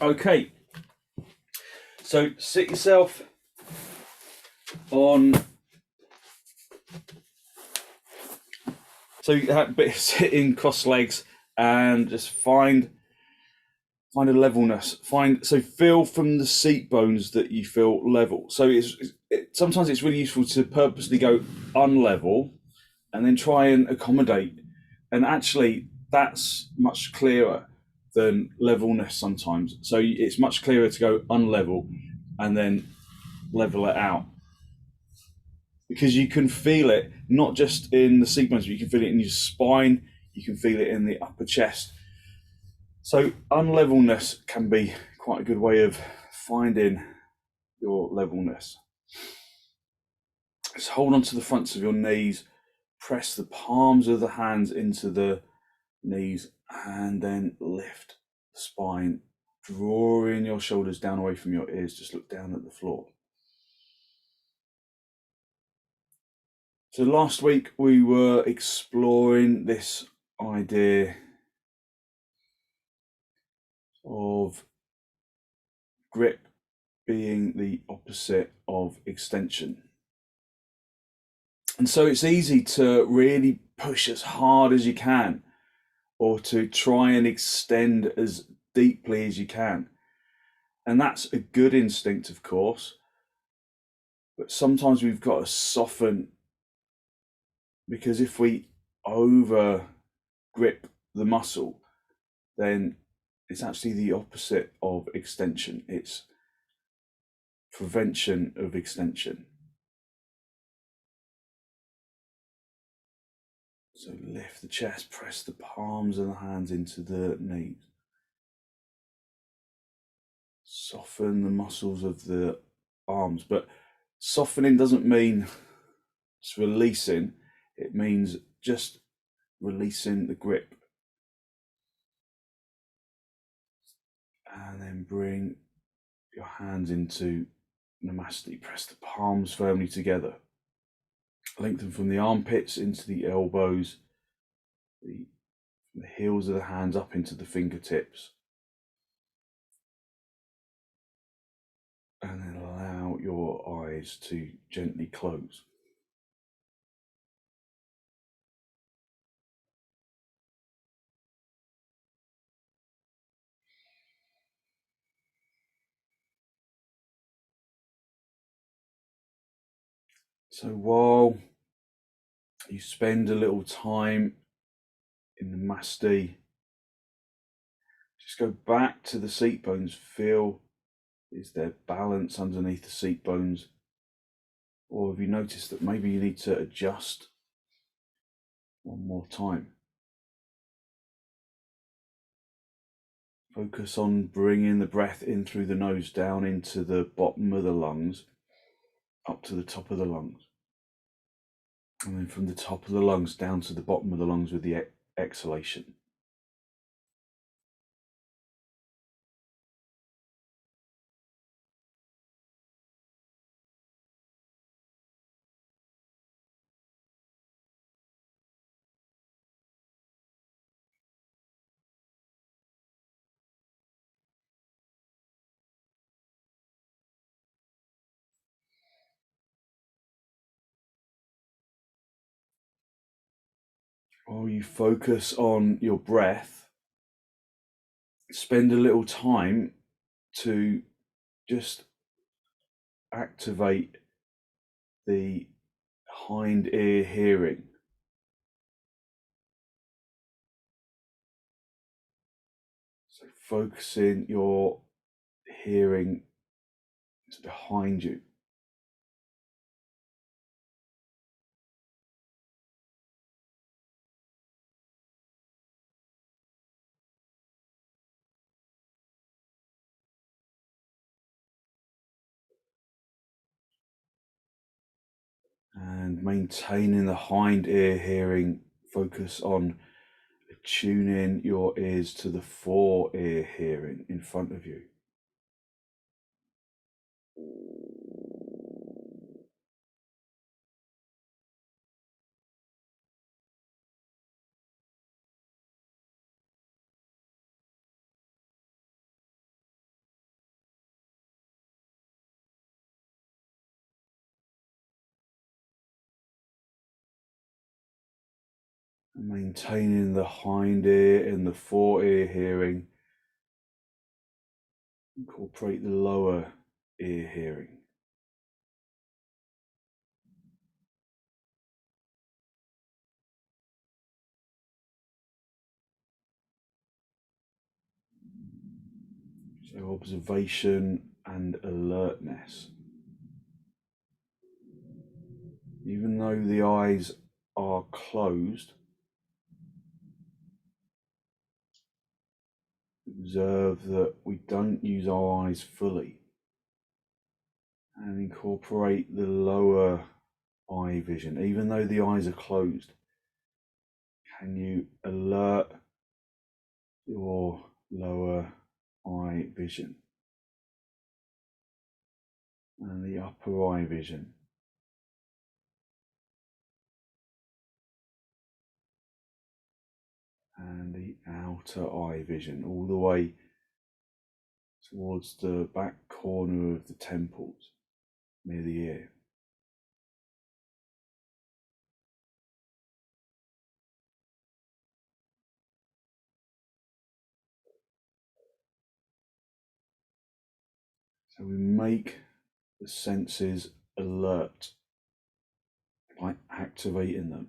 Okay, so sit yourself on. So you have a bit of sitting, cross legs, and just find a levelness. Feel from the seat bones that you feel level. So sometimes it's really useful to purposely go unlevel, and then try and accommodate. And actually, that's much clearer than levelness sometimes. So it's much clearer to go unlevel and then level it out, because you can feel it not just in the seat bones, but you can feel it in your spine, you can feel it in the upper chest. So unlevelness can be quite a good way of finding your levelness. Just hold on to the fronts of your knees, press the palms of the hands into the knees, and then lift the spine, drawing your shoulders down away from your ears. Just look down at the floor. So last week we were exploring this idea of grip being the opposite of extension. And so it's easy to really push as hard as you can, or to try and extend as deeply as you can. And that's a good instinct, of course, but sometimes we've got to soften, because if we over grip the muscle, then it's actually the opposite of extension. It's prevention of extension. So lift the chest, press the palms of the hands into the knees. Soften the muscles of the arms, but softening doesn't mean just releasing. It means just releasing the grip. And then bring your hands into Namaste. Press the palms firmly together. Lengthen from the armpits into the elbows, the heels of the hands up into the fingertips. And then allow your eyes to gently close. So while you spend a little time in Namaste, just go back to the seat bones. Feel, is there balance underneath the seat bones? Or have you noticed that maybe you need to adjust one more time? Focus on bringing the breath in through the nose, down into the bottom of the lungs, up to the top of the lungs. And then from the top of the lungs down to the bottom of the lungs with the exhalation. While you focus on your breath, spend a little time to just activate the hind ear hearing. So focusing your hearing to behind you. And maintaining the hind ear hearing, focus on tuning your ears to the fore ear hearing in front of you. Maintaining the hind ear and the fore ear hearing. Incorporate the lower ear hearing. So observation and alertness. Even though the eyes are closed, observe that we don't use our eyes fully, and incorporate the lower eye vision. Even though the eyes are closed, can you alert your lower eye vision and the upper eye vision? And the outer eye vision, all the way towards the back corner of the temples near the ear. So we make the senses alert by activating them.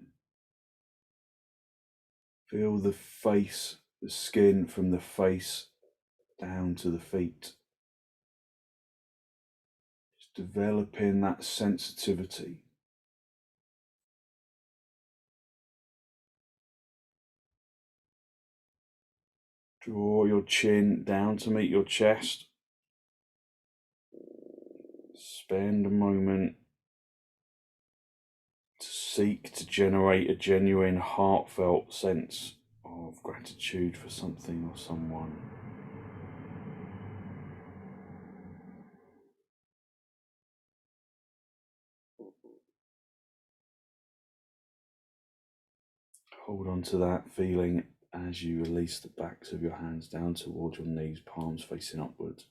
Feel the face, the skin from the face down to the feet. Just developing that sensitivity. Draw your chin down to meet your chest. Spend a moment to seek to generate a genuine, heartfelt sense of gratitude for something or someone. Hold on to that feeling as you release the backs of your hands down towards your knees, palms facing upwards.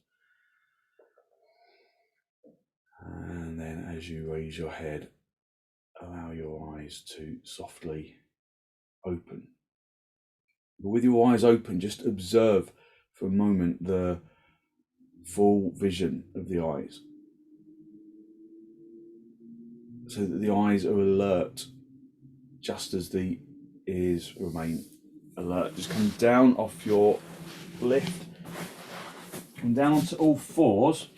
And then as you raise your head, allow your eyes to softly open. But with your eyes open, just observe for a moment the full vision of the eyes, so that the eyes are alert just as the ears remain alert. Just come down off your lift, come down onto all fours.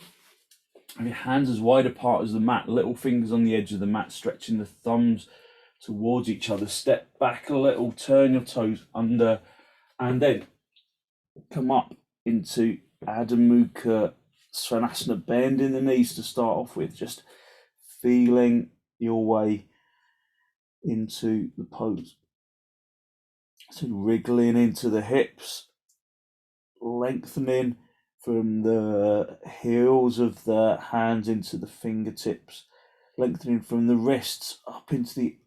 Have your hands as wide apart as the mat, little fingers on the edge of the mat, stretching the thumbs towards each other. Step back a little, turn your toes under, and then come up into Adho Mukha Svanasana, bending the knees to start off with, just feeling your way into the pose. So wriggling into the hips, lengthening from the heels of the hands into the fingertips, lengthening from the wrists up into the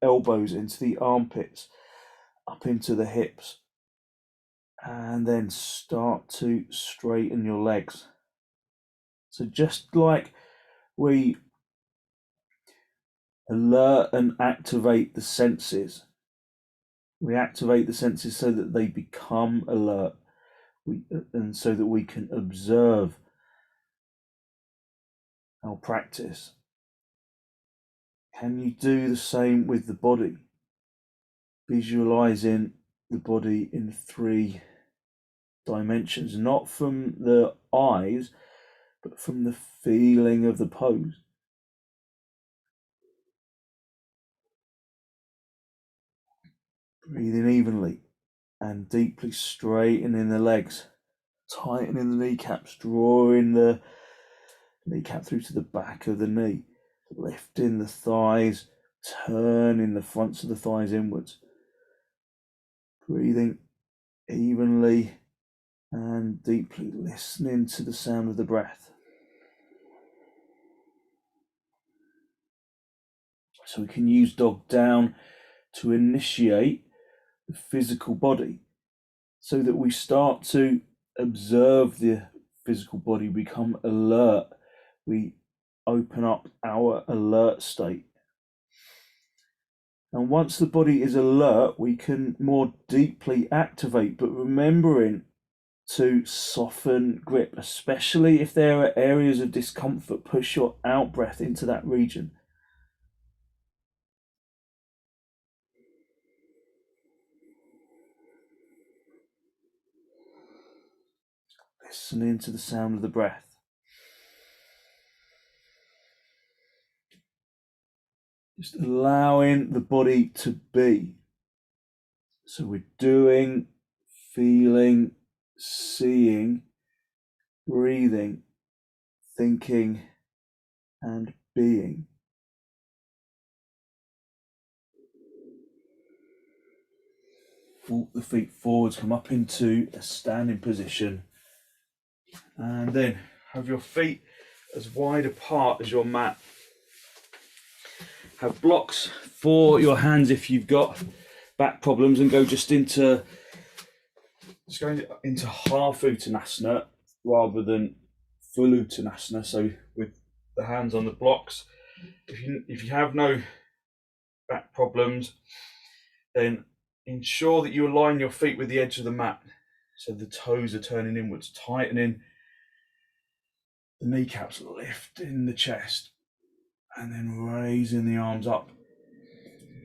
elbows, into the armpits, up into the hips, and then start to straighten your legs. So just like we alert and activate the senses, we activate the senses so that they become alert, and so that we can observe our practice. Can you do the same with the body? Visualizing the body in 3 dimensions, not from the eyes, but from the feeling of the pose. Breathing evenly and deeply, straightening the legs, tightening the kneecaps, drawing the kneecap through to the back of the knee, lifting the thighs, turning the fronts of the thighs inwards. Breathing evenly and deeply, listening to the sound of the breath. So we can use dog down to initiate the physical body, so that we start to observe the physical body, become alert. We open up our alert state. And once the body is alert, we can more deeply activate, but remembering to soften grip, especially if there are areas of discomfort. Push your out breath into that region. Listening to the sound of the breath. Just allowing the body to be. So we're doing, feeling, seeing, breathing, thinking, and being. Walk the feet forwards, come up into a standing position, and then have your feet as wide apart as your mat. Have blocks for your hands if you've got back problems, and go just going into half uttanasana rather than full uttanasana. So with the hands on the blocks. If you have no back problems, then ensure that you align your feet with the edge of the mat, so the toes are turning inwards, tightening the kneecaps, lifting the chest, and then raising the arms up.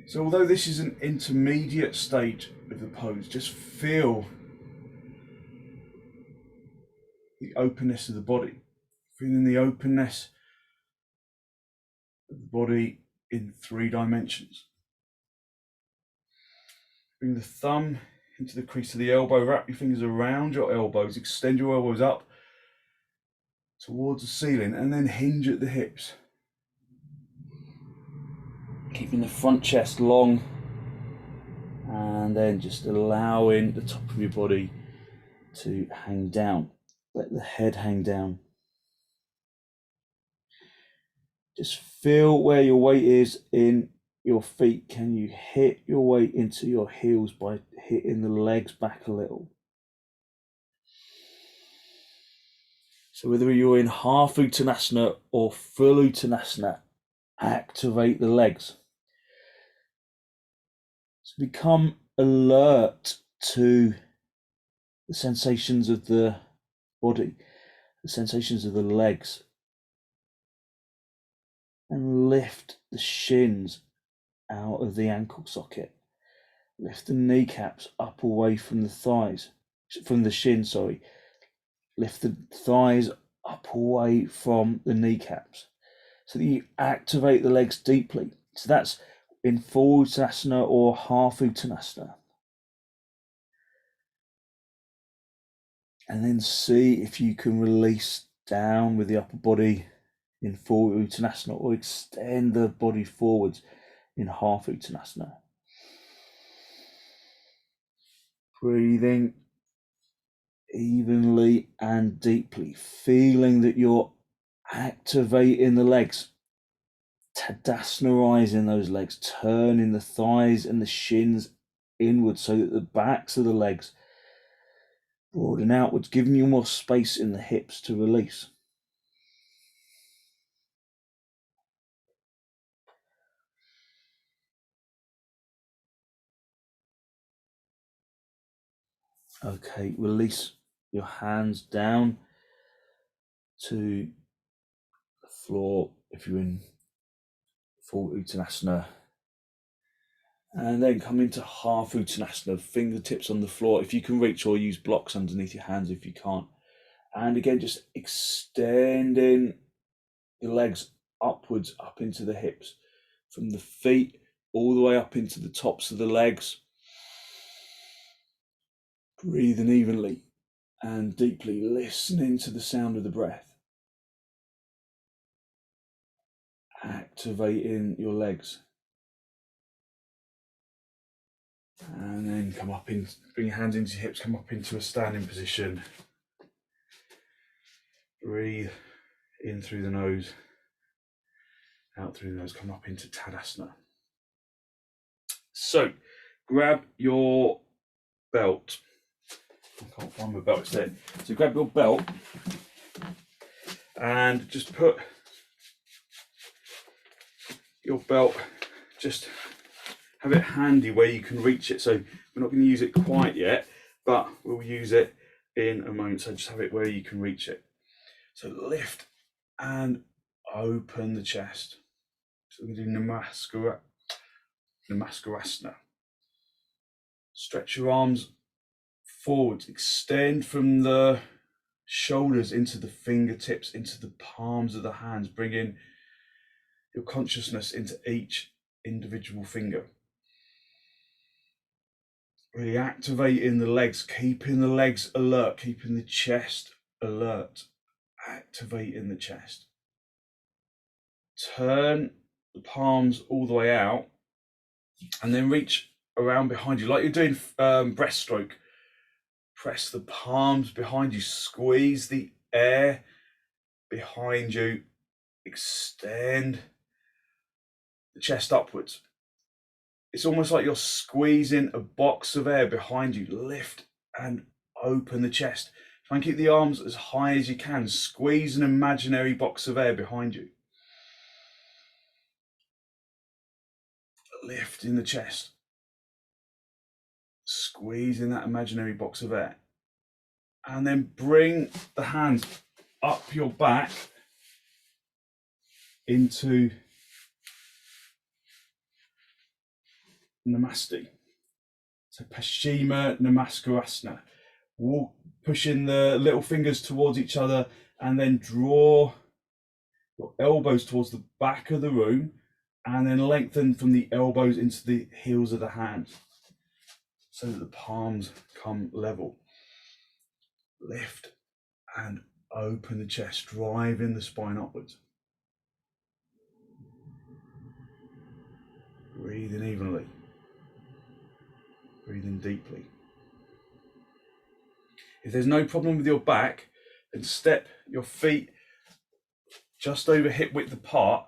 So although this is an intermediate stage of the pose, just feel the openness of the body, feeling the openness of the body in 3 dimensions. Bring the thumb into the crease of the elbow, wrap your fingers around your elbows, extend your elbows up towards the ceiling, and then hinge at the hips. Keeping the front chest long, and then just allowing the top of your body to hang down. Let the head hang down. Just feel where your weight is in your feet. Can you hit your weight into your heels by hitting the legs back a little? So whether you're in half uttanasana or full uttanasana, activate the legs. So become alert to the sensations of the body, the sensations of the legs, and lift the shins out of the ankle socket. Lift the kneecaps up away from the thighs, from the shin, sorry. Lift the thighs up away from the kneecaps so that you activate the legs deeply. So that's in full uttanasana or half uttanasana. And then see if you can release down with the upper body in full uttanasana, or extend the body forwards in half uttanasana. Breathing evenly and deeply, feeling that you're activating the legs, tadasanaizing those legs, turning the thighs and the shins inwards so that the backs of the legs broaden outwards, giving you more space in the hips to release. Okay, release your hands down to the floor if you're in full uttanasana, and then come into half uttanasana, fingertips on the floor if you can reach, or use blocks underneath your hands if you can't. And again, just extending the legs upwards, up into the hips, from the feet all the way up into the tops of the legs. Breathing evenly and deeply, listening to the sound of the breath. Activating your legs. And then come up in, bring your hands into your hips, come up into a standing position. Breathe in through the nose, out through the nose, come up into Tadasana. So, grab your belt. I can't find my belt, it's there. So grab your belt and just put your belt just have it handy where you can reach it. So we're not going to use it quite yet, but we'll use it in a moment. So just have it where you can reach it. So lift and open the chest. So we're going to do namaskarasana. Stretch your arms forwards, extend from the shoulders into the fingertips, into the palms of the hands. Bring in your consciousness into each individual finger. Really activating the legs, keeping the legs alert, keeping the chest alert, activating the chest. Turn the palms all the way out and then reach around behind you like you're doing breaststroke. Press the palms behind you, squeeze the air behind you, extend the chest upwards. It's almost like you're squeezing a box of air behind you. Lift and open the chest. Try and keep the arms as high as you can. Squeeze an imaginary box of air behind you. Lifting the chest. Squeezing that imaginary box of air. And then bring the hands up your back into Namaste. So paschima, namaskarasana. Walk, pushing the little fingers towards each other and then draw your elbows towards the back of the room and then lengthen from the elbows into the heels of the hands so that the palms come level. Lift and open the chest, driving the spine upwards. Breathing evenly. Breathing deeply. If there's no problem with your back, then step your feet just over hip width apart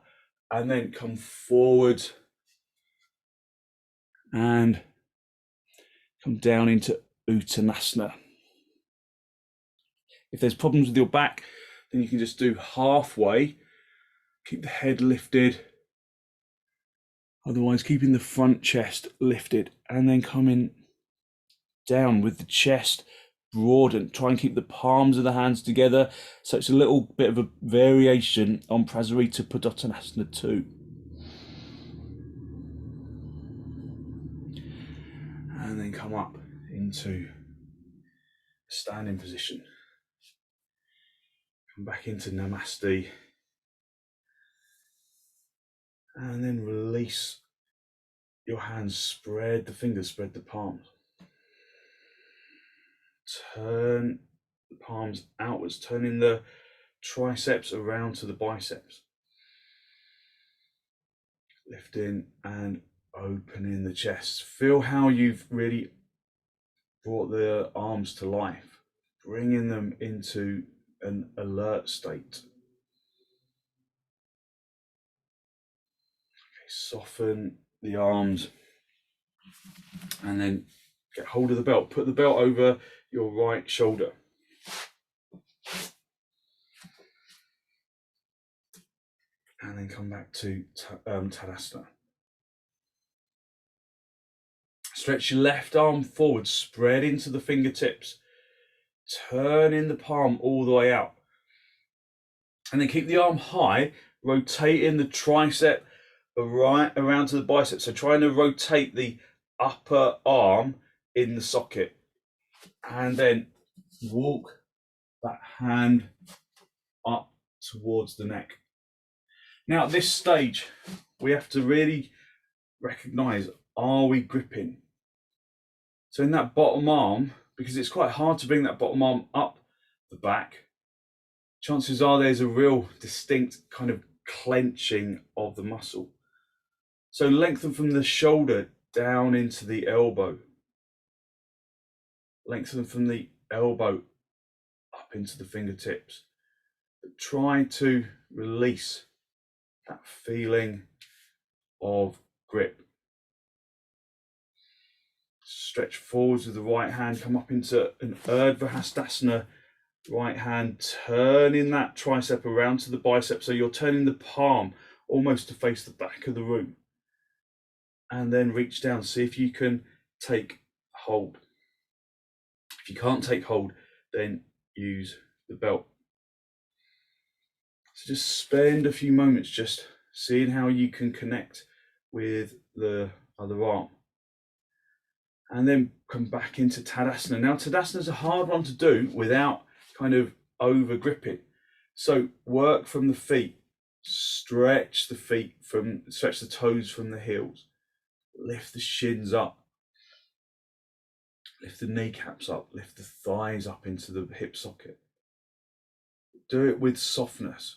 and then come forward and come down into uttanasana. If there's problems with your back, then you can just do halfway. Keep the head lifted. Otherwise, keeping the front chest lifted and then coming down with the chest broadened. Try and keep the palms of the hands together. So it's a little bit of a variation on prasarita baddhakonasana 2. And then come up into standing position. Come back into namaste. And then release your hands, spread the fingers, spread the palms. Turn the palms outwards, turning the triceps around to the biceps. Lifting and opening the chest. Feel how you've really brought the arms to life, bringing them into an alert state. Soften the arms and then get hold of the belt. Put the belt over your right shoulder. And then come back to Tadasana. Stretch your left arm forward, spread into the fingertips. Turning the palm all the way out. And then keep the arm high, rotating the tricep right around to the bicep. So trying to rotate the upper arm in the socket. And then walk that hand up towards the neck. Now at this stage, we have to really recognize, are we gripping? So in that bottom arm, because it's quite hard to bring that bottom arm up the back, chances are there's a real distinct kind of clenching of the muscle. So lengthen from the shoulder down into the elbow. Lengthen from the elbow up into the fingertips. But try to release that feeling of grip. Stretch forwards with the right hand, come up into an urdhva hastasana. Right hand turning that tricep around to the bicep, so you're turning the palm almost to face the back of the room. and then reach down. See if you can take hold. If you can't take hold, then use the belt. So just spend a few moments just seeing how you can connect with the other arm. And then come back into Tadasana. Now, Tadasana is a hard one to do without kind of over gripping. So work from the feet, stretch the toes from the heels, lift the shins up, lift the kneecaps up, lift the thighs up into the hip socket. Do it with softness.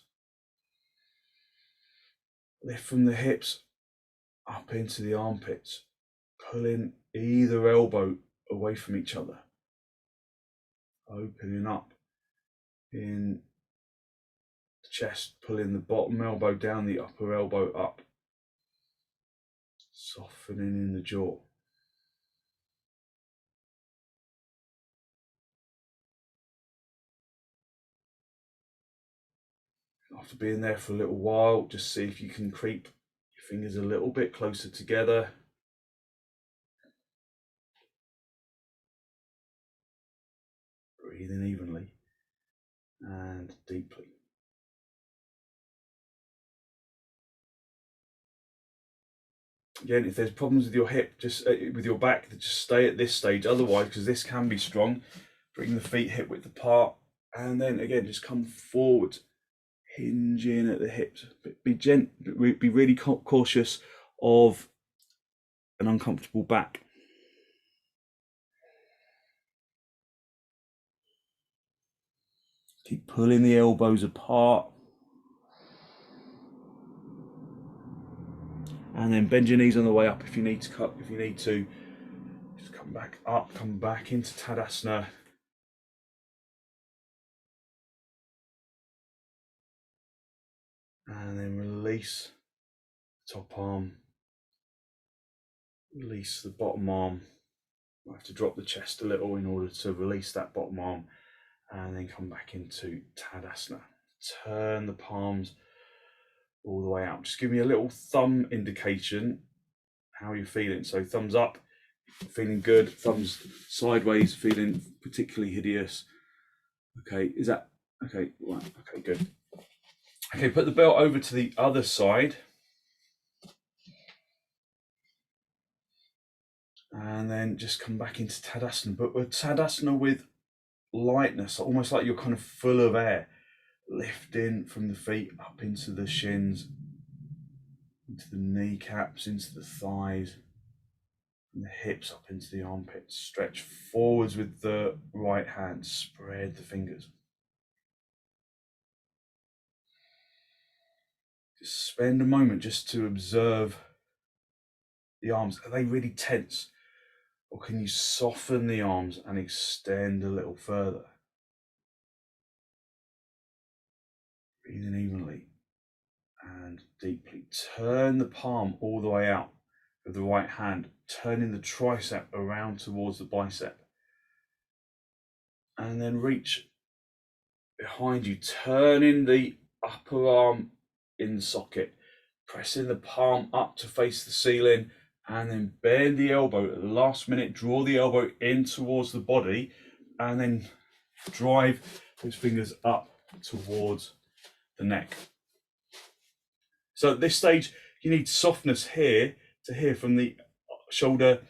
Lift from the hips up into the armpits, pulling either elbow away from each other, opening up in the chest, pulling the bottom elbow down, the upper elbow up, softening in the jaw. After being there for a little while, just see if you can creep your fingers a little bit closer together. Breathing evenly and deeply. Again, if there's problems with your hip, just with your back, just stay at this stage. Otherwise, because this can be strong, bring the feet hip width apart, and then again, just come forward, hinge in at the hips. Be really cautious of an uncomfortable back. Keep pulling the elbows apart. And then bend your knees on the way up if you need to cut. If you need to, just come back up, come back into Tadasana. And then release the top arm. Release the bottom arm. I have to drop the chest a little in order to release that bottom arm. And then come back into Tadasana. Turn the palms all the way out. Just give me a little thumb indication how you're feeling. So thumbs up, feeling good. Thumbs sideways, feeling particularly hideous. Okay, is that okay? Right, okay, good. Okay, put the belt over to the other side. And then just come back into Tadasana. But with Tadasana with lightness, almost like you're kind of full of air. Lifting from the feet up into the shins, into the kneecaps, into the thighs, and the hips up into the armpits. Stretch forwards with the right hand, spread the fingers. Just spend a moment just to observe the arms. Are they really tense? Or can you soften the arms and extend a little further? Breathing evenly and deeply. Turn the palm all the way out with the right hand, turning the tricep around towards the bicep. And then reach behind you, turning the upper arm in the socket, pressing the palm up to face the ceiling, and then bend the elbow at the last minute, draw the elbow in towards the body, and then drive those fingers up towards the neck. So at this stage, you need softness here to here, from the shoulder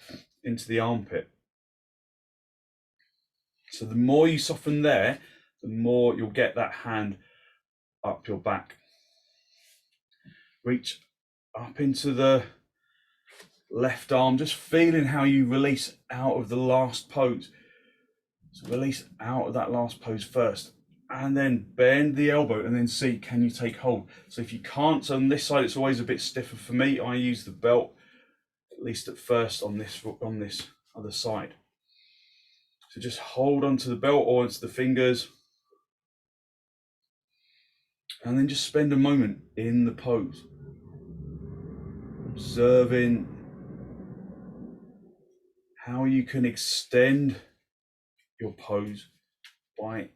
into the armpit. So the more you soften there, the more you'll get that hand up your back. Reach up into the left arm, just feeling how you release out of the last pose. So release out of that last pose first, and then bend the elbow and then see, can you take hold? So if you can't, so on this side, it's always a bit stiffer for me. I use the belt, at least at first, on this other side. So just hold onto the belt or onto the fingers, and then just spend a moment in the pose, observing how you can extend your pose by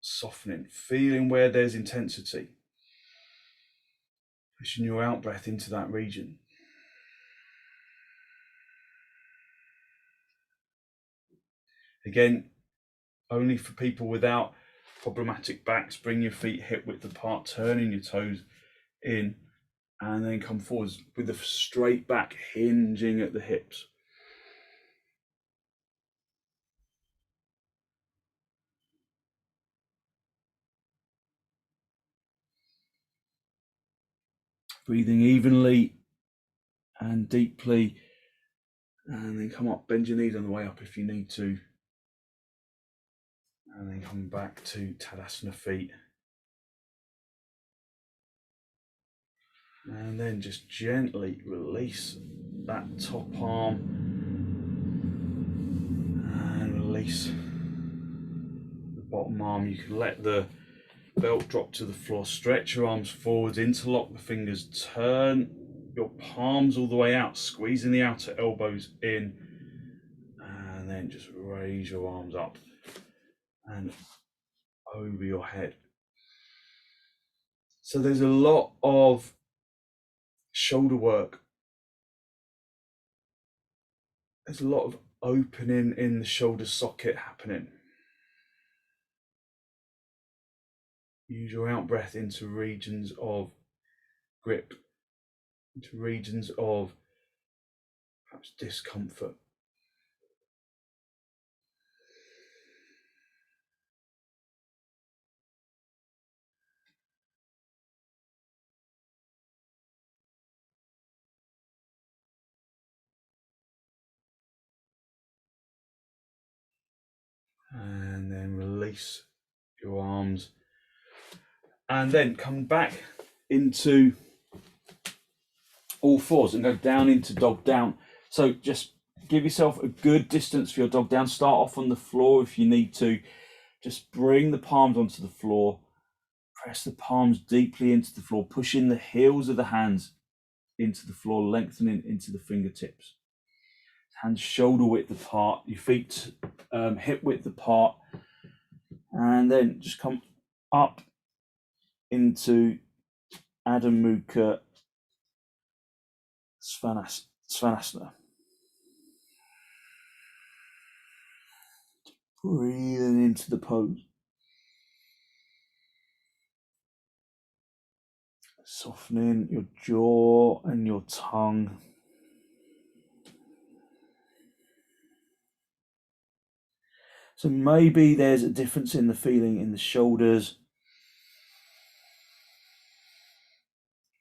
softening, feeling where there's intensity, pushing your out breath into that region. Again, only for people without problematic backs, bring your feet hip width apart, turning your toes in, and then come forwards with a straight back, hinging at the hips. Breathing evenly and deeply, and then come up, bend your knees on the way up if you need to, and then come back to Tadasana feet. And then just gently release that top arm and release the bottom arm. You can let the belt drop to the floor, stretch your arms forwards, interlock the fingers, turn your palms all the way out, squeezing the outer elbows in, and then just raise your arms up and over your head. So there's a lot of shoulder work. There's a lot of opening in the shoulder socket happening. Use your out breath into regions of grip, into regions of perhaps discomfort. And then release your arms. And then come back into all fours and go down into dog down. So just give yourself a good distance for your dog down. Start off on the floor if you need to. Just bring the palms onto the floor. Press the palms deeply into the floor. Push in the heels of the hands into the floor, lengthening into the fingertips. Hands shoulder width apart, your feet hip width apart, and then just come up into Adho Mukha Svanasana. Breathing into the pose. Softening your jaw and your tongue. So maybe there's a difference in the feeling in the shoulders.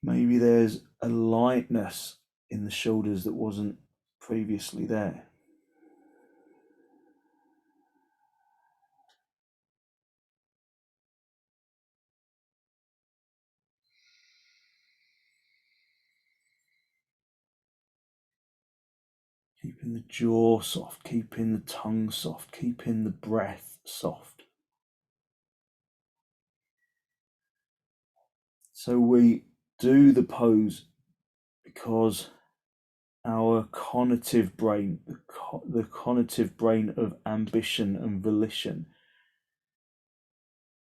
Maybe there's a lightness in the shoulders that wasn't previously there. Keeping the jaw soft, keeping the tongue soft, keeping the breath soft. So we do the pose because our cognitive brain, the cognitive brain of ambition and volition,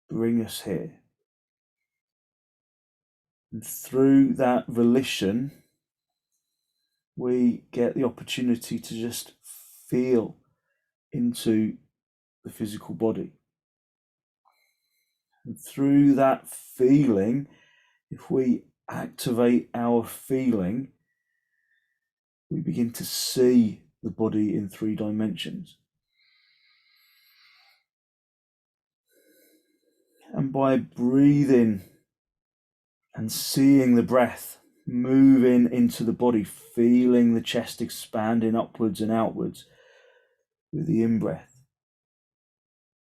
bring us here. And through that volition, we get the opportunity to just feel into the physical body. And through that feeling, if we activate our feeling, we begin to see the body in 3 dimensions. And by breathing and seeing the breath moving into the body, feeling the chest expanding upwards and outwards with the in-breath,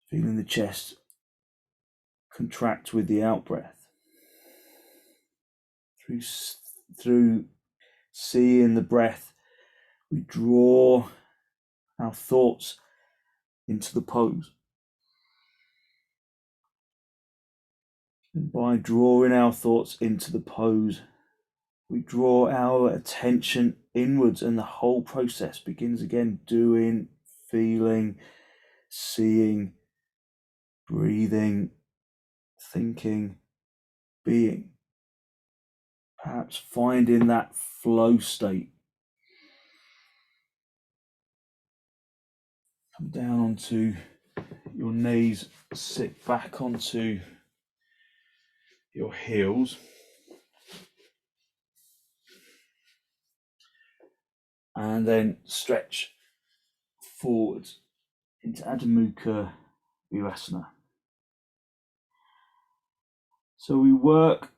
feeling the chest contract with the out-breath, through seeing the breath, we draw our thoughts into the pose. And by drawing our thoughts into the pose, we draw our attention inwards, and the whole process begins again, doing, feeling, seeing, breathing, thinking, being. Perhaps finding that flow state. Come down onto your knees, sit back onto your heels. And then stretch forwards into Adho virasana. So we work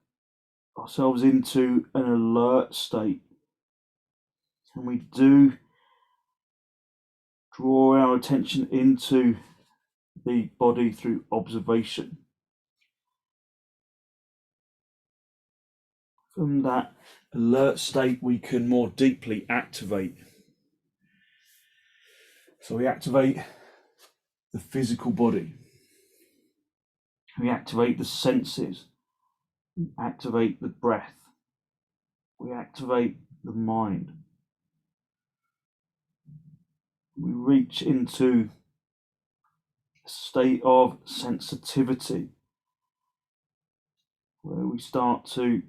ourselves into an alert state, and we do draw our attention into the body through observation. From that alert state, we can more deeply activate. So we activate the physical body, we activate the senses, we activate the breath, we activate the mind. We reach into a state of sensitivity where we start to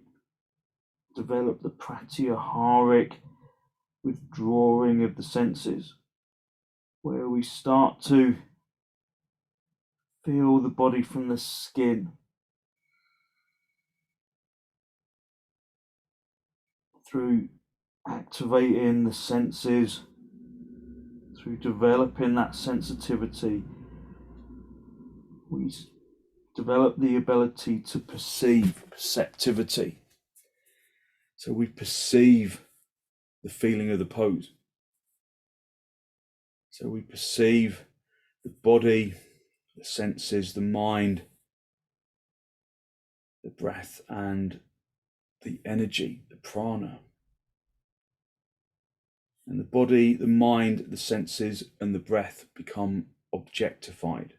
develop the pratyaharic withdrawing of the senses, where we start to feel the body from the skin through activating the senses, through developing that sensitivity. We develop the ability to perceive, perceptivity. So we perceive the feeling of the pose. So we perceive the body, the senses, the mind, the breath, and the energy, the prana. And the body, the mind, the senses, and the breath become objectified.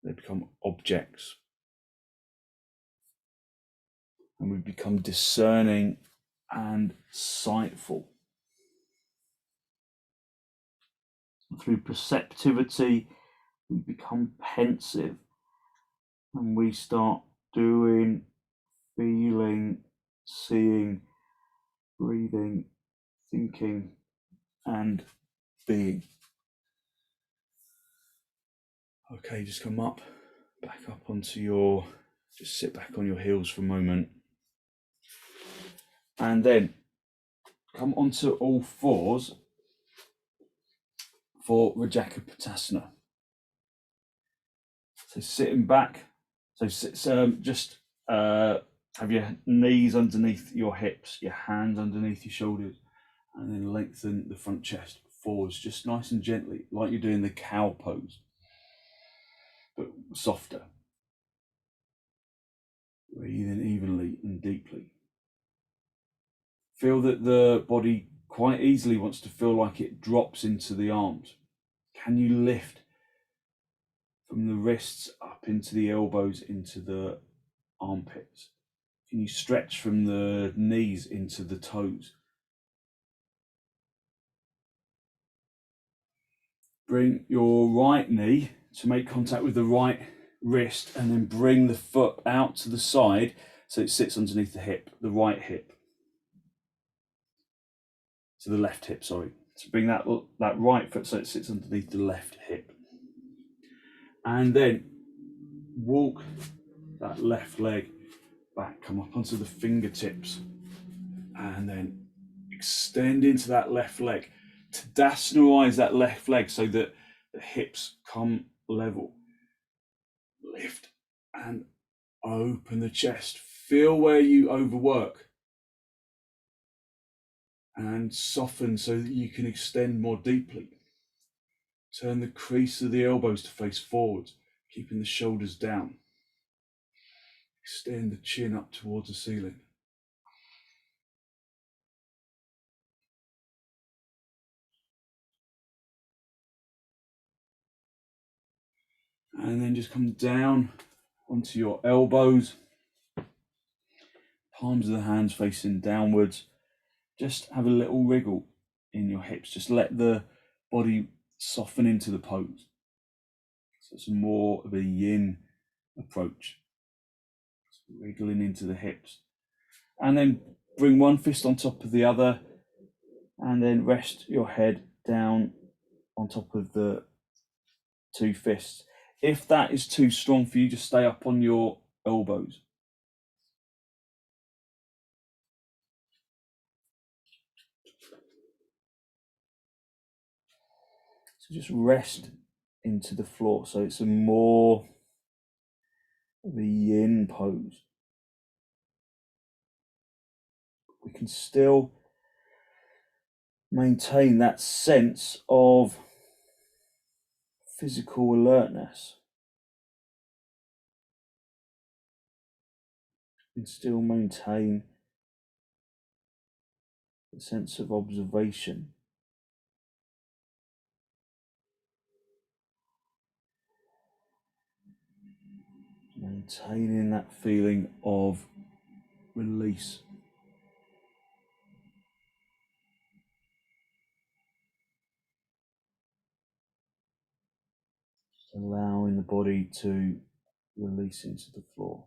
They become objects. And we become discerning and sightful. Through perceptivity, we become pensive, and we start doing, feeling, seeing, breathing, thinking, and being. Okay, just come up, back up onto your, just sit back on your heels for a moment. And then come onto all fours for rajakopotasana. So sitting back, so just have your knees underneath your hips, your hands underneath your shoulders, and then lengthen the front chest forwards, just nice and gently, like you're doing the cow pose, but softer. Breathing evenly and deeply. Feel that the body quite easily wants to feel like it drops into the arms. Can you lift from the wrists up into the elbows, into the armpits? Can you stretch from the knees into the toes? Bring your right knee to make contact with the right wrist, and then bring the foot out to the side so it sits underneath the hip, the right hip. To the left hip, sorry. So bring that right foot so it sits underneath the left hip. And then walk that left leg back, come up onto the fingertips, and then extend into that left leg. Tadasanaise that left leg so that the hips come level. Lift and open the chest. Feel where you overwork. And soften so that you can extend more deeply. Turn the crease of the elbows to face forwards, keeping the shoulders down. Extend the chin up towards the ceiling. And then just come down onto your elbows. Palms of the hands facing downwards. Just have a little wriggle in your hips. Just let the body soften into the pose. So it's more of a yin approach. So wriggling into the hips. And then bring one fist on top of the other. And then rest your head down on top of the two fists. If that is too strong for you, just stay up on your elbows. So just rest into the floor. So it's a more of a yin pose. We can still maintain that sense of physical alertness. We can still maintain the sense of observation. Maintaining that feeling of release. Just allowing the body to release into the floor.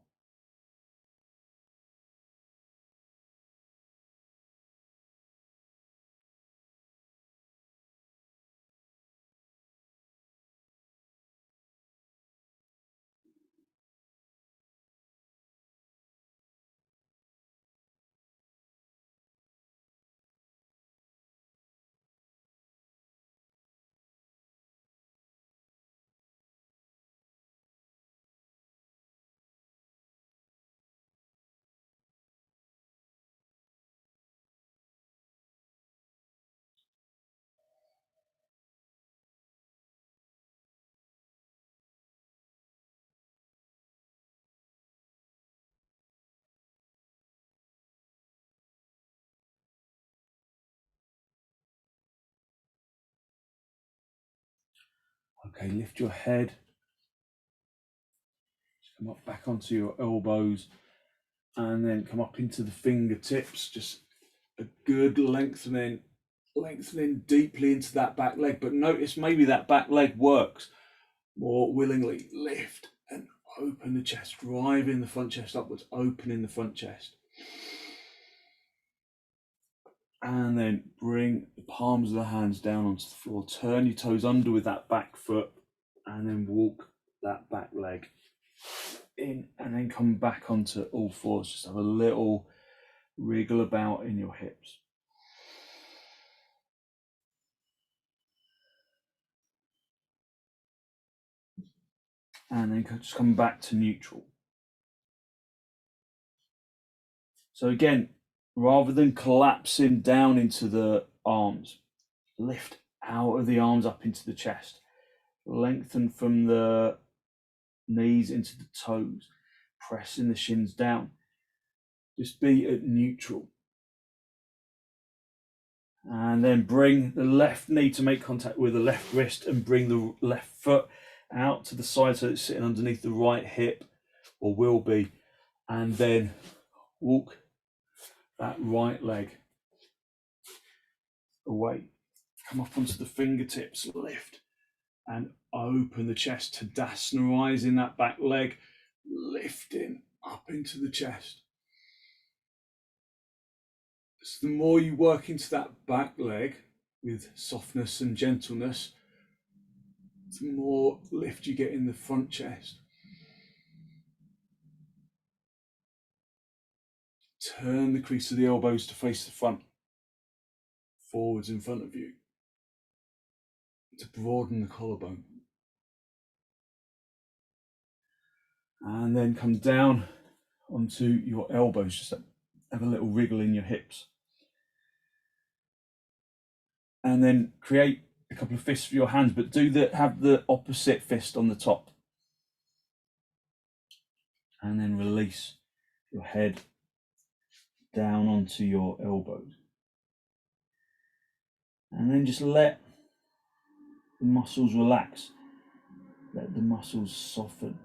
Okay, lift your head. Just come up back onto your elbows and then come up into the fingertips. Just a good lengthening deeply into that back leg. But notice maybe that back leg works more willingly. Lift and open the chest, driving the front chest upwards, opening the front chest. And then bring the palms of the hands down onto the floor. Turn your toes under with that back foot and then walk that back leg in and then come back onto all fours. Just have a little wriggle about in your hips. And then just come back to neutral. So again, rather than collapsing down into the arms, lift out of the arms up into the chest. Lengthen from the knees into the toes, pressing the shins down. Just be at neutral. And then bring the left knee to make contact with the left wrist and bring the left foot out to the side so it's sitting underneath the right hip, or will be. And then walk that right leg away. Come up onto the fingertips, lift and open the chest, tadasanaizing that back leg, lifting up into the chest. So the more you work into that back leg with softness and gentleness, the more lift you get in the front chest. Turn the crease of the elbows to face the front, forwards in front of you, to broaden the collarbone. And then come down onto your elbows, just have a little wriggle in your hips. And then create a couple of fists for your hands, but have the opposite fist on the top. And then release your head down onto your elbows. And then just let the muscles relax. Let the muscles soften.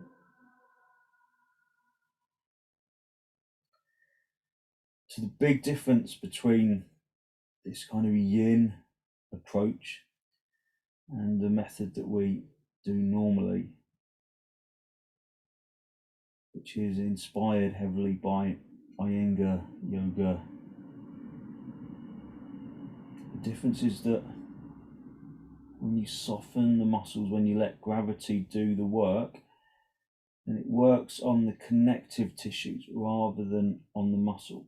So the big difference between this kind of yin approach and the method that we do normally, which is inspired heavily by Iyengar yoga, the difference is that when you soften the muscles, when you let gravity do the work, then it works on the connective tissues rather than on the muscle.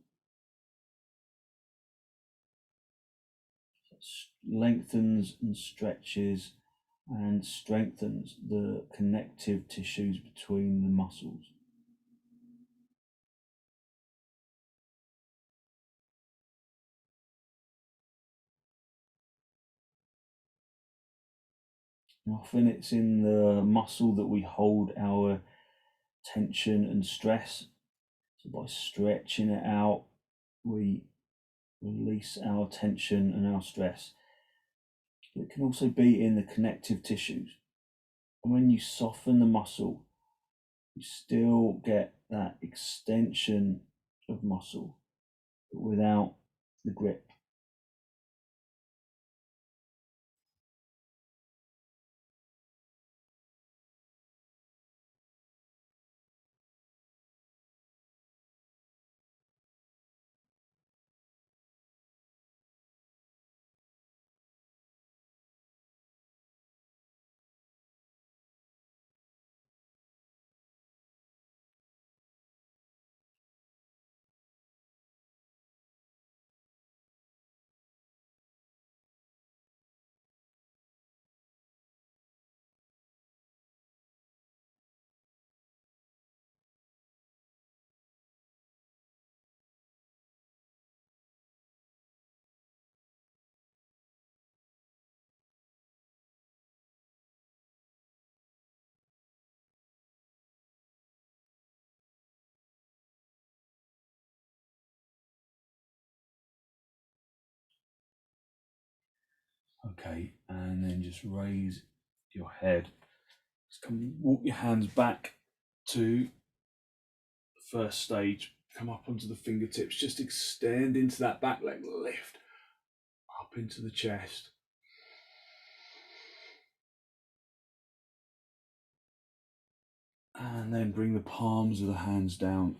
It lengthens and stretches and strengthens the connective tissues between the muscles. And often it's in the muscle that we hold our tension and stress. So by stretching it out, we release our tension and our stress. It can also be in the connective tissues. And when you soften the muscle, you still get that extension of muscle, but without the grip. Okay, and then just raise your head. Just come, walk your hands back to the first stage. Come up onto the fingertips. Just extend into that back leg. Lift up into the chest. And then bring the palms of the hands down.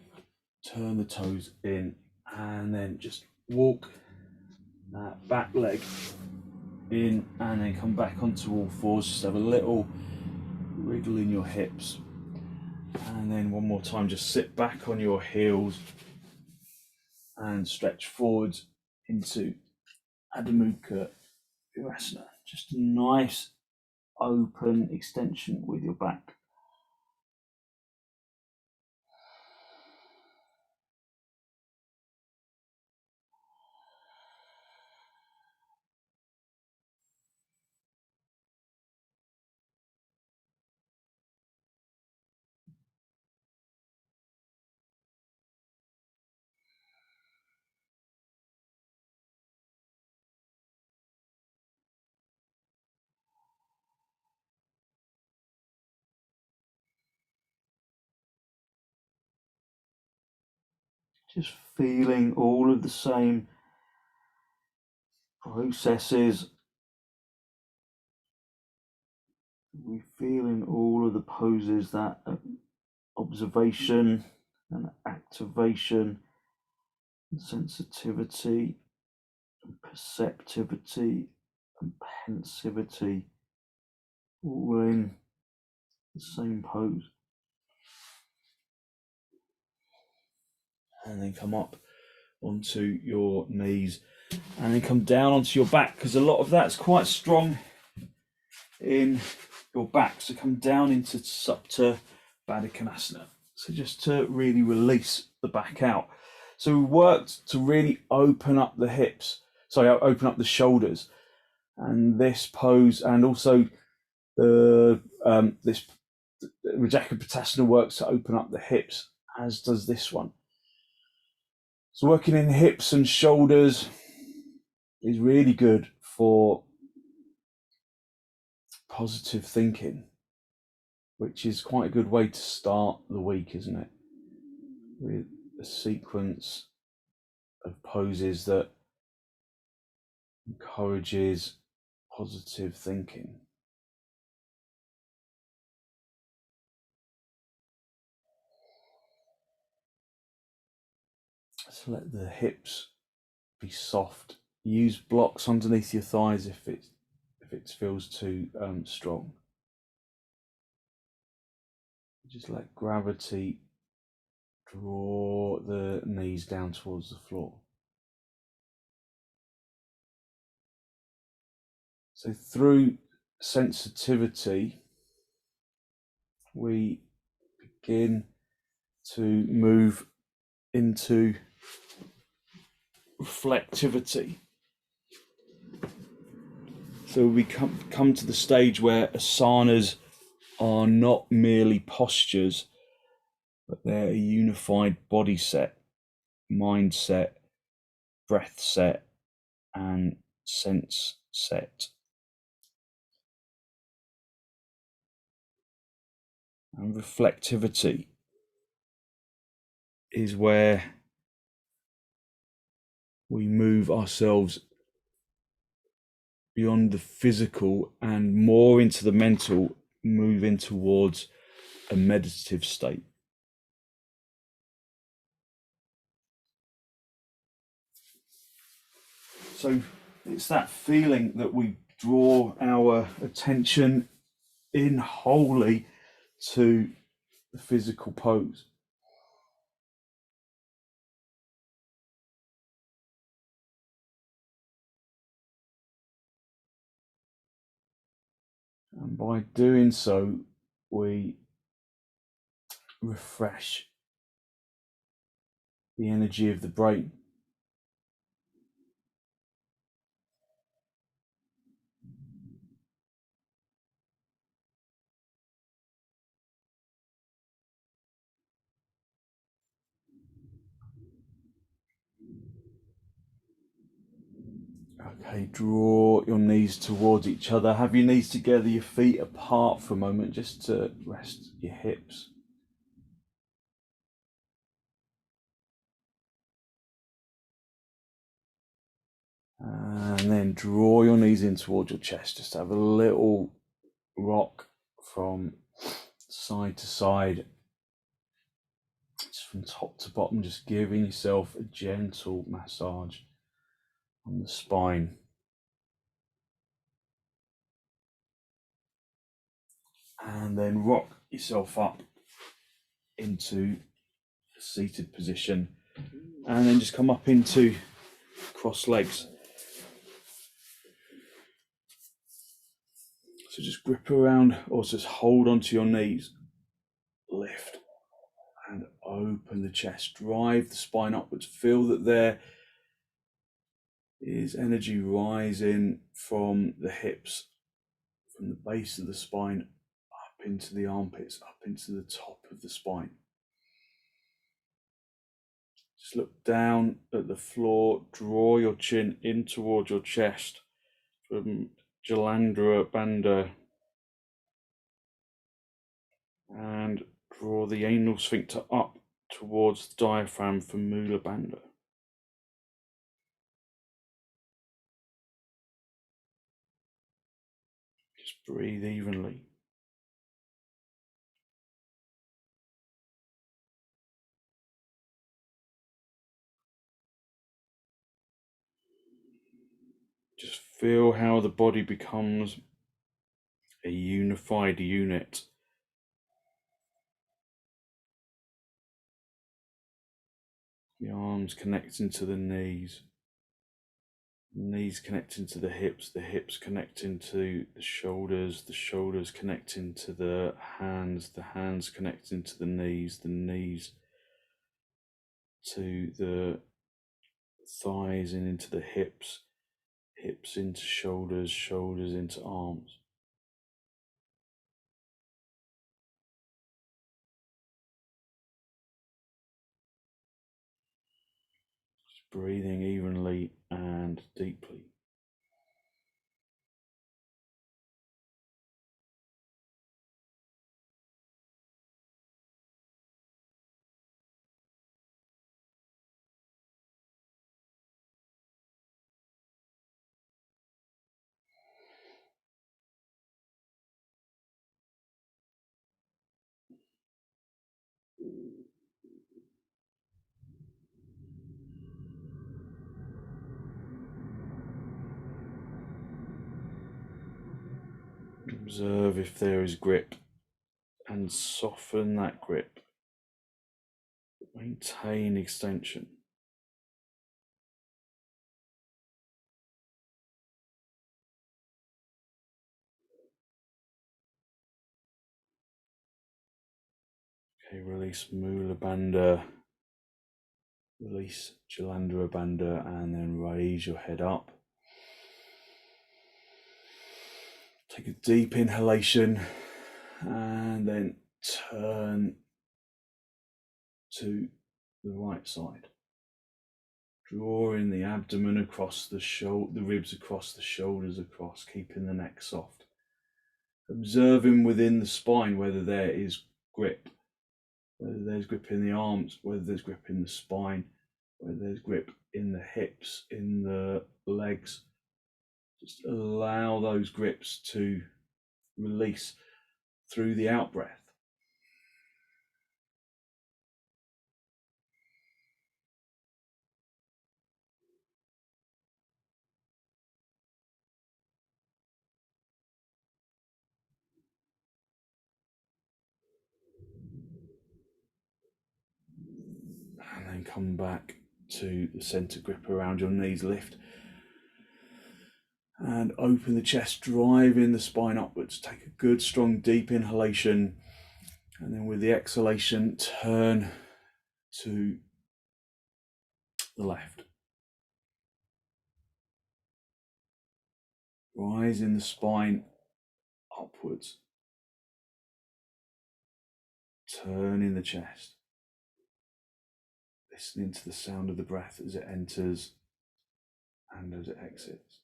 Turn the toes in. And then just walk that back leg in and then come back onto all fours. Just have a little wriggle in your hips. And then one more time, just sit back on your heels and stretch forwards into Adho Mukha virasana. Just a nice open extension with your back. Just feeling all of the same processes. We're feeling all of the poses, that observation and activation, and sensitivity, and perceptivity, and pensivity, all in the same pose. And then come up onto your knees and then come down onto your back, because a lot of that's quite strong in your back. So come down into supta baddhakonasana. So just to really release the back out. So we worked to really open up the hips, open up the shoulders, and this pose, and also the this rajakopotasana works to open up the hips, as does this one. So working in hips and shoulders is really good for positive thinking, which is quite a good way to start the week, isn't it? With a sequence of poses that encourages positive thinking. So let the hips be soft. Use blocks underneath your thighs if if it feels too strong. Just let gravity draw the knees down towards the floor. So through sensitivity, we begin to move into reflectivity. So we come to the stage where asanas are not merely postures, but they're a unified body set, mind set, breath set, and sense set. And reflectivity is where we move ourselves beyond the physical and more into the mental, moving towards a meditative state. So it's that feeling that we draw our attention in wholly to the physical pose. And by doing so, we refresh the energy of the brain. Okay, draw your knees towards each other. Have your knees together, your feet apart for a moment, just to rest your hips. And then draw your knees in towards your chest. Just have a little rock from side to side, just from top to bottom, just giving yourself a gentle massage on the spine. And then rock yourself up into a seated position, and then just come up into cross legs. So just grip around, or just hold onto your knees, lift and open the chest, drive the spine upwards. Feel that there is energy rising from the hips, from the base of the spine up into the armpits, up into the top of the spine. Just look down at the floor, draw your chin in towards your chest from Jalandhara Bandha, and draw the anal sphincter up towards the diaphragm from Mula Bandha. Just breathe evenly. Just feel how the body becomes a unified unit. The arms connecting to the knees connecting to the hips connecting to the shoulders connecting to the hands connecting to the knees to the thighs and into the hips into shoulders into arms. Just breathing evenly and deeply. Observe if there is grip and soften that grip. Maintain extension. Okay, release Mula Bandha, release Jalandhara Bandha, and then raise your head up. Take a deep inhalation and then turn to the right side. Drawing the abdomen across the ribs across, the shoulders across, keeping the neck soft. Observing within the spine whether there is grip, whether there's grip in the arms, whether there's grip in the spine, whether there's grip in the hips, in the legs. Just allow those grips to release through the out breath. And then come back to the center grip around your knees, lift and open the chest, driving the spine upwards. Take a good strong deep inhalation, and then with the exhalation turn to the left. Rising the spine upwards, turning the chest, listening to the sound of the breath as it enters and as it exits.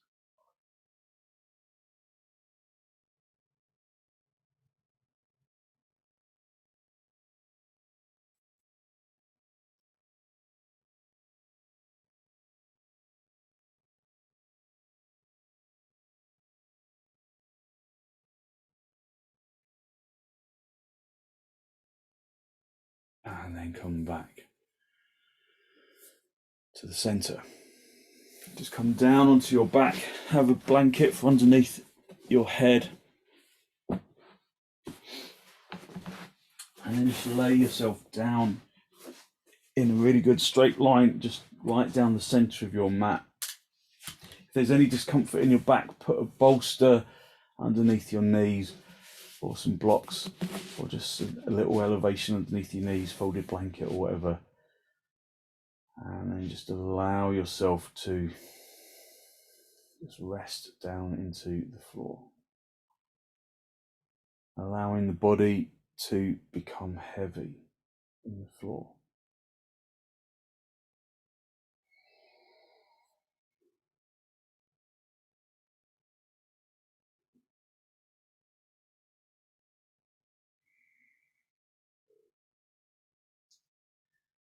And then come back to the center. Just come down onto your back, have a blanket for underneath your head, and then just lay yourself down in a really good straight line, just right down the center of your mat. If there's any discomfort in your back, put a bolster underneath your knees, or some blocks, or just a little elevation underneath your knees, folded blanket or whatever. And then just allow yourself to just rest down into the floor. Allowing the body to become heavy in the floor.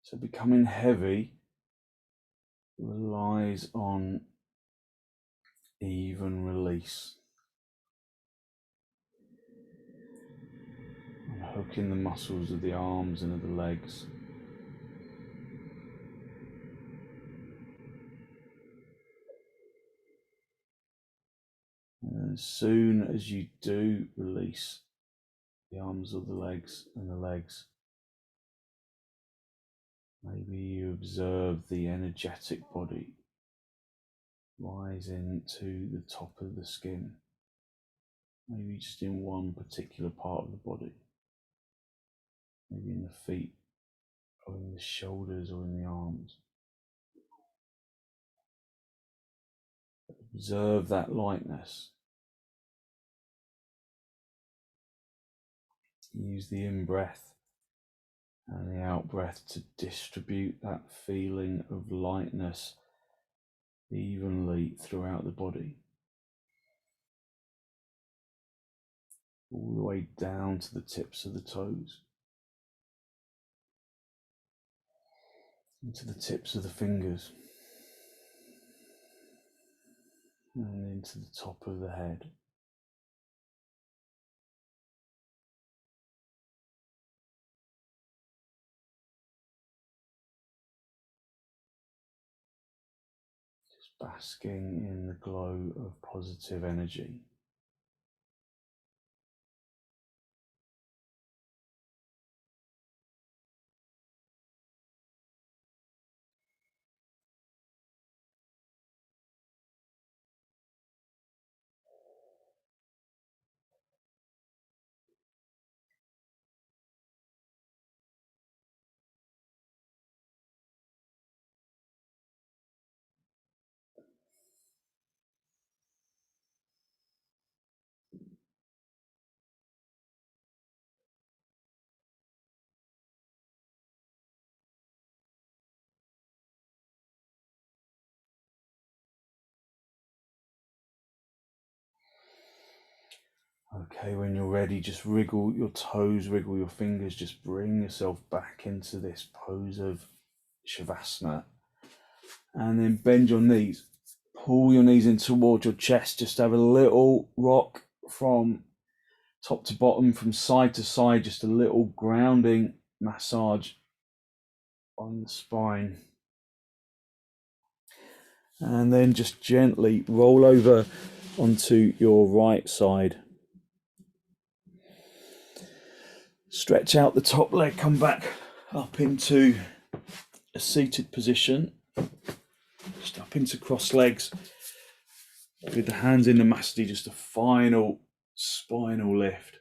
So becoming heavy relies on even release. Unhooking the muscles of the arms and of the legs. And as soon as you do release the arms or the legs and the legs, maybe you observe the energetic body rising to the top of the skin, maybe just in one particular part of the body, maybe in the feet, or in the shoulders, or in the arms. Observe that lightness. Use the in-breath and the out-breath to distribute that feeling of lightness evenly throughout the body, all the way down to the tips of the toes, into the tips of the fingers, and into the top of the head. Just basking in the glow of positive energy. Okay, when you're ready, just wriggle your toes, wriggle your fingers, just bring yourself back into this pose of shavasana. And then bend your knees, pull your knees in towards your chest, just have a little rock from top to bottom, from side to side, just a little grounding massage on the spine. And then just gently roll over onto your right side. Stretch out the top leg, come back up into a seated position, just up into cross legs with the hands in namaskarasana, just a final spinal lift.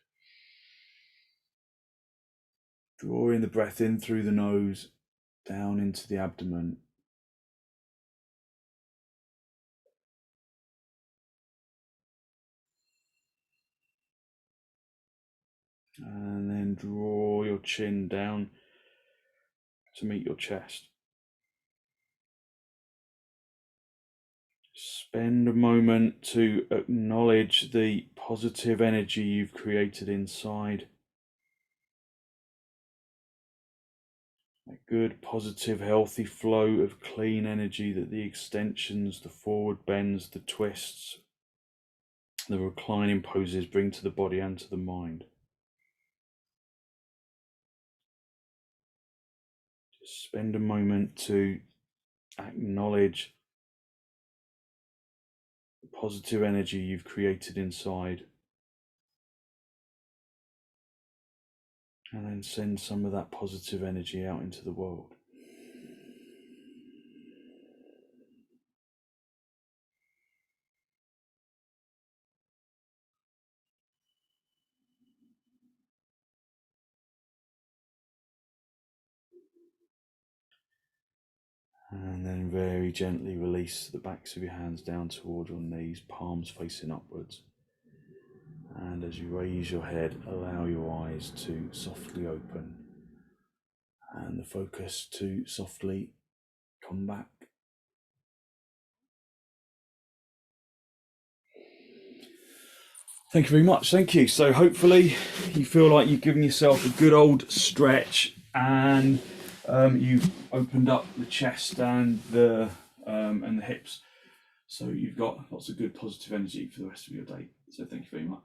Drawing the breath in through the nose, down into the abdomen. And then draw your chin down to meet your chest. Spend a moment to acknowledge the positive energy you've created inside. A good, positive, healthy flow of clean energy that the extensions, the forward bends, the twists, the reclining poses bring to the body and to the mind. Just spend a moment to acknowledge the positive energy you've created inside. And then send some of that positive energy out into the world. And then very gently release the backs of your hands down toward your knees, palms facing upwards. And as you raise your head, allow your eyes to softly open and the focus to softly come back. Thank you very much. Thank you. So hopefully you feel like you've given yourself a good old stretch and you've opened up the chest and the hips. So you've got lots of good positive energy for the rest of your day. So thank you very much.